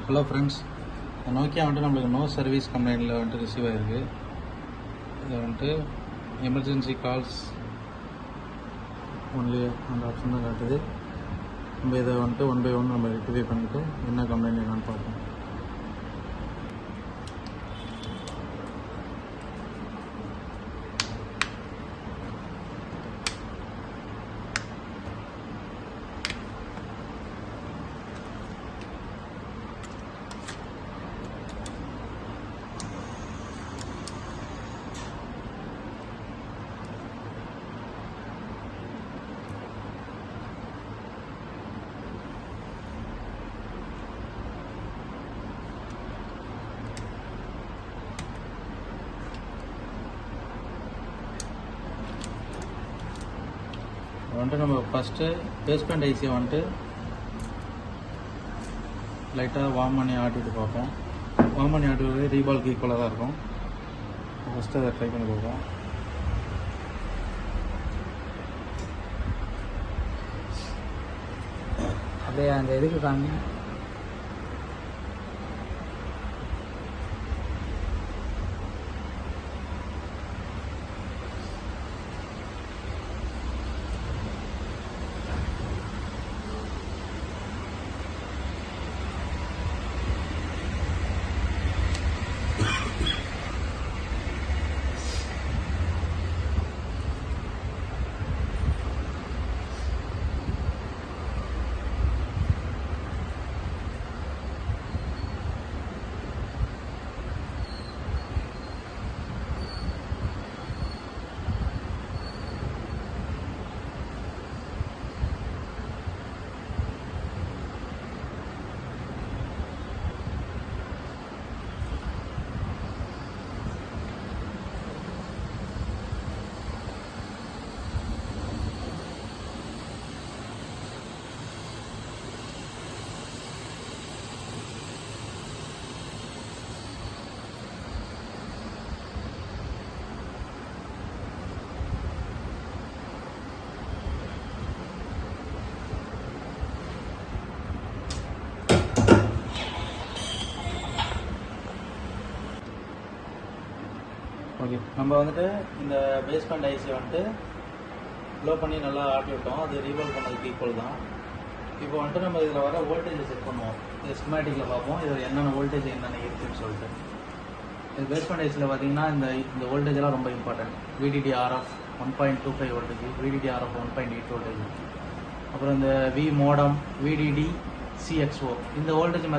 Hello friends, Nokia வந்துட்டு நம்மளுக்கு no service கம்ப்ளைண்ட்டில் வந்துட்டு ரிசீவ் ஆகிருக்கு. இதை வந்துட்டு எமர்ஜென்சி கால்ஸ் ஒன்லி அந்த ஆப்ஷன் தான் காட்டுது. நம்ம இதை வந்துட்டு 1 by 1 நம்ம ரெக்டிஃபை பண்ணிவிட்டு என்ன கம்ப்ளைண்ட் என்னன்னு பார்ப்போம். வந்துட்டு நம்ம ஃபஸ்ட்டு பேஸ்மெண்ட் ஐசியை வந்துட்டு லைட்டாக வார்ம் பண்ணி ஆட்டிட்டு பார்ப்போம். வார்ம் பண்ணி ஆட்டுறது ரீபால்க்கு ஈக்குவலாக தான் இருக்கும். ஃபஸ்ட்டு அதை ட்ரை பண்ணி பார்ப்போம். அப்படியே அந்த இதுக்கு காமி. ஓகே, நம்ம வந்துட்டு இந்த பேஸ்மெண்ட் ஐசியை வந்துட்டு ப்ளோ பண்ணி நல்லா ஆட்டி விட்டோம். அது ரீவால்வ் பண்ணதுக்கு ஈக்குவல் தான். இப்போ வந்துட்டு நம்ம இதில் வர வோல்டேஜை செக் பண்ணுவோம். இது ஸ்கிமேட்டிக்கில் பார்ப்போம் இதில் என்னென்ன வோல்டேஜ் என்னென்ன இருக்குதுன்னு சொல்லிட்டு. இது பேஸ்மெண்ட் ஐசியில் பார்த்தீங்கன்னா இந்த வோல்டேஜெல்லாம் ரொம்ப important. VDD-RF 1.25 voltage, VDD-RF 1.8 voltage, அப்புறம் இந்த V மோடம், VDD-CXO இந்த வோல்டேஜ்